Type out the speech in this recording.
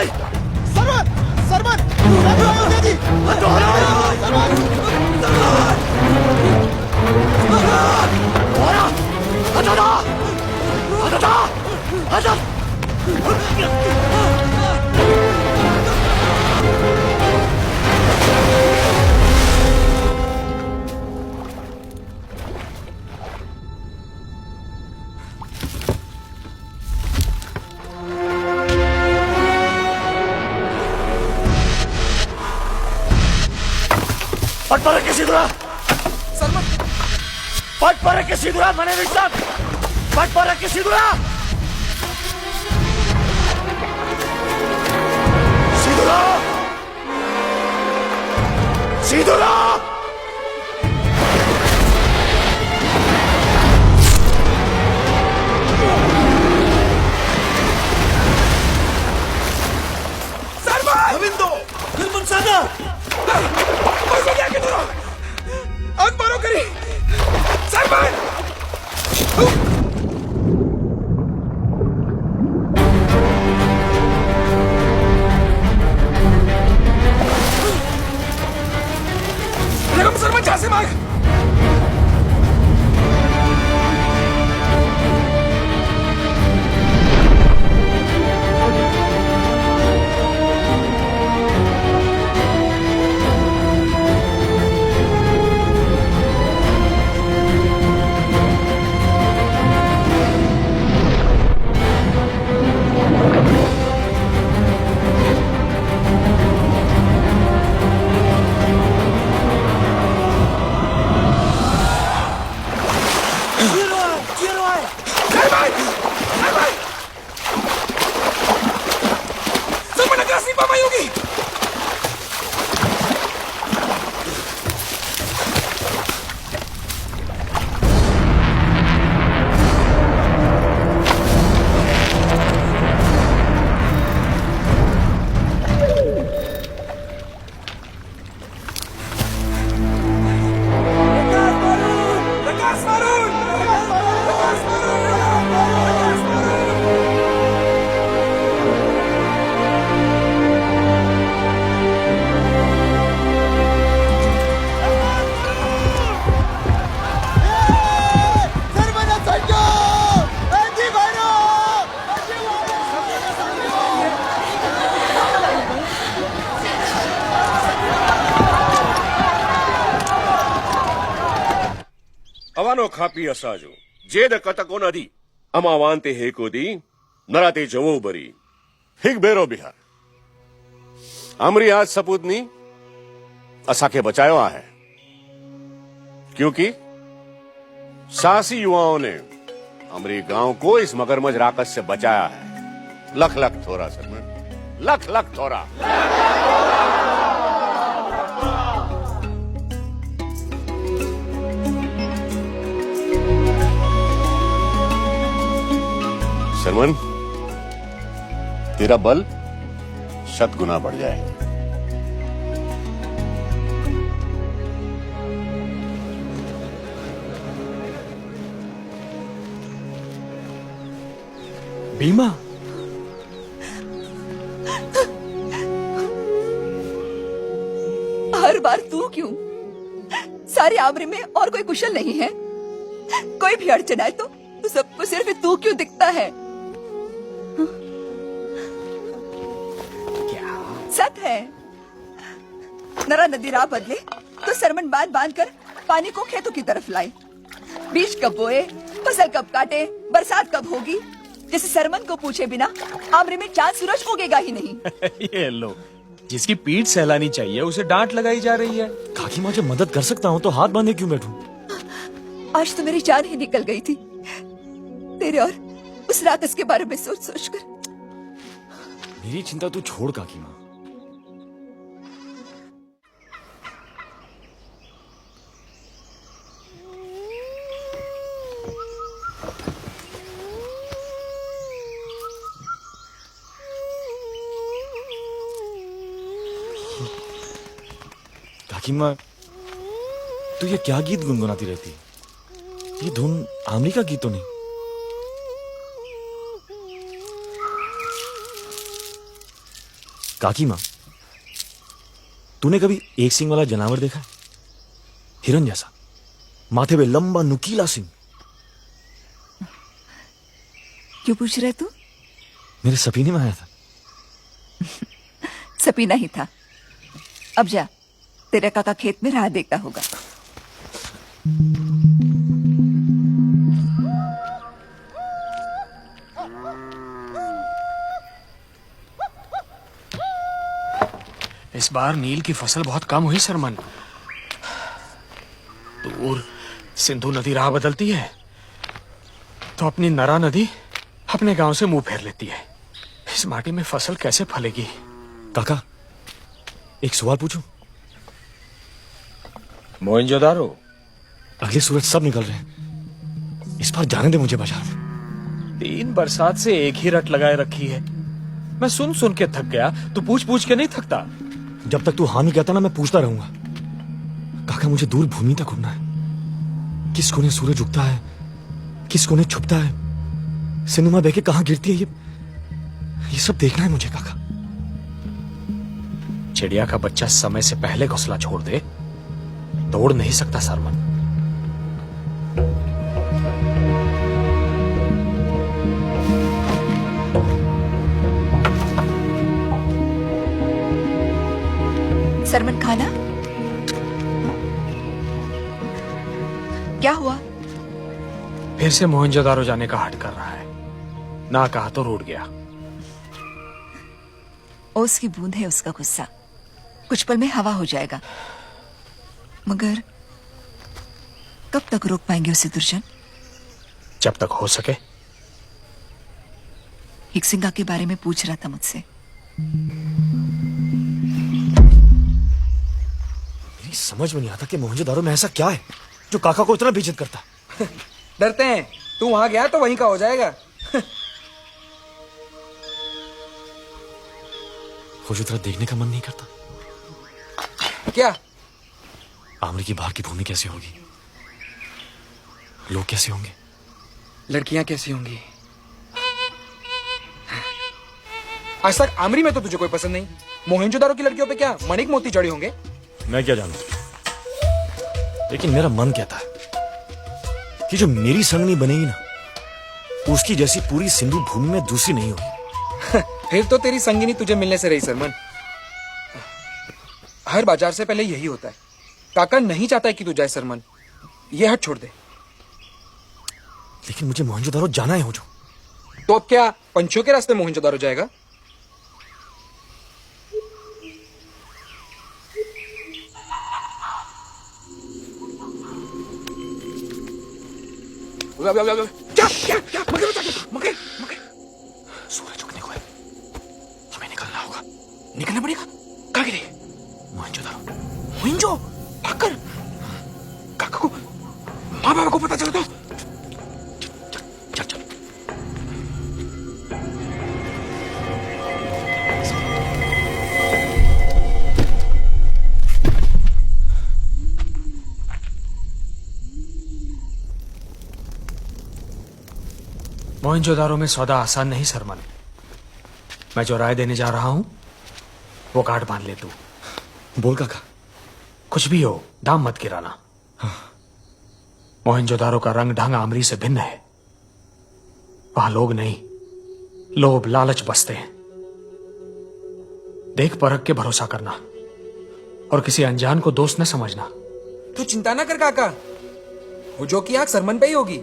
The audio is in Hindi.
भाई सरवन सरवन जी पट पर किसी दूरा पट पर किसी दूरा मने विश्वास पट पर किसी दूरा सीधुरा सीधुरा रविंदो निर्मल सादा पैसा क्या किधर आग मारो करी सरवन रकम सरवन झांसे माग अवानो खापी असाजो जेद कतको नदी अमा वांते हेकोदी नराते जवो बरी हिग बेरो बिहार अमरी आज सपूतनी असाके बचायो है क्योंकि साहसी युवाओं ने अमरी गांव को इस मगरमच्छ राक्षस से बचाया है। लख लख थोड़ा सरमन लख लख थोड़ा सरमन तेरा बल 100 गुना बढ़ जाए। भीमा हर बार तू क्यों? सारे आमरे में और कोई कुशल नहीं है? कोई भी अड़चन आए तो सबको सिर्फ तू क्यों दिखता है? क्या सत है नरा नदी राह बदले तो सरमन बांध बांध कर पानी को खेतों की तरफ लाए। बीज कब बोए, फसल कब काटे, बरसात कब होगी, जैसे सरमन को पूछे बिना आमरे में चांद सूरज उगेगा ही नहीं। ये लो, जिसकी पीठ सहलानी चाहिए उसे डांट लगाई जा रही है। काकी माँ जब मदद कर सकता हूँ तो हाथ बांधे क्यों बैठूं? आज तो मेरी जान ही निकल गई थी तेरे और उस राक्षस के बारे में सोच सोच कर। मेरी चिंता तू छोड़ काकी माँ। काकी माँ तू ये क्या गीत गुनगुनाती रहती है? ये धुन आमरी का गीत तो नहीं? काकी माँ, तूने कभी एक सींग वाला जानवर देखा है? हिरन जैसा, माथे पे लंबा नुकीला सींग। क्यों पूछ रहे तू? मेरे सपने में आया था। सपीना ही था। अब जा, तेरा काका खेत में राह देखता होगा। इस बार नील की फसल बहुत कम हुई सरमन। दूर सिंधु नदी राह बदलती है तो अपनी नरा नदी अपने गांव से मुंह फेर लेती है। इस माटी में फसल कैसे फलेगी? काका, एक सवाल पूछूं? मोहनजोदारो। अगले सूरज सब निकल रहे हैं, इस बार जाने दे मुझे बाजार में। 3 बरसात से एक ही रट लगाए रखी है। मैं सुन सुन के थक गया। तू पूछ पूछ के नहीं थकता? जब तक तू हाँ नहीं कहता ना, मैं पूछता रहूंगा। काका, मुझे दूर भूमि तक घूमना है। किस कोने सूरज उगता है, किस कोने छुपता है, सिनेमा बहके कहां गिरती है, ये सब देखना है मुझे काका। चिड़िया का बच्चा समय से पहले घोंसला छोड़ दे तो उड़ नहीं सकता सरमन। सरमन, खाना? क्या हुआ? फिर से मोहनजोदारो जाने का हट कर रहा है। ना कहा तो रूठ गया। ओस की बूंद है उसका गुस्सा, कुछ पल में हवा हो जाएगा। मगर कब तक रोक पाएंगे उसे दुर्जन? जब तक हो सके। हिक्सिंगा के बारे में पूछ रहा था मुझसे। मेरी समझ में नहीं आता कि मोहनजोदारो में ऐसा क्या है जो काका को इतना बेइज्जत करता है। डरते हैं, तू वहां गया तो वहीं का हो जाएगा। मुझे तेरा देखने का मन नहीं करता। क्या? आमरी की बाहर की भूमि कैसी होगी, लोग कैसे होंगे, लड़कियां कैसी होंगी? आज तक आमरी में तो तुझे कोई पसंद नहीं। मोहनजोदारो की लड़कियों पे क्या मणिक मोती जड़े होंगे? मैं क्या जानूं, लेकिन मेरा मन कहता है कि जो मेरी संगनी बनेगी ना, उसकी जैसी पूरी सिंधु भूमि में दूसरी नहीं होगी। फिर तो तेरी संगिनी तुझे मिलने से रही सरमन। हर बाजार से पहले यही होता है। काका नहीं चाहता है कि तू जाए सरमन। ये हट छोड़ दे। लेकिन मुझे मोहनजोदारो जाना है हो जो। तो अब क्या पंछियों के रास्ते मोहनजोदारो जाएगा? क्या? मगर। सूरज उगने को है, हमें निकलना होगा। निकलना पड़ेगा। कहाँ गिरे? मोहनजोदारो। मोहिंजो, भागकर। काका को, माँ बाबा को पता चला तो? चल चल। मोहनजोदारो में सौदा आसान नहीं सरमन। मैं जो राय देने जा रहा हूं वो गांठ बांध ले तू। बोल काका। कुछ भी हो, दाम मत गिराना। मोहनजोदारो का रंग ढंग आमरी से भिन्न है। वहां लोग नहीं, लोभ लालच बसते हैं। देख परख के भरोसा करना और किसी अनजान को दोस्त न समझना। तू चिंता ना कर काका, वो जो की आंख सरमन पे ही होगी।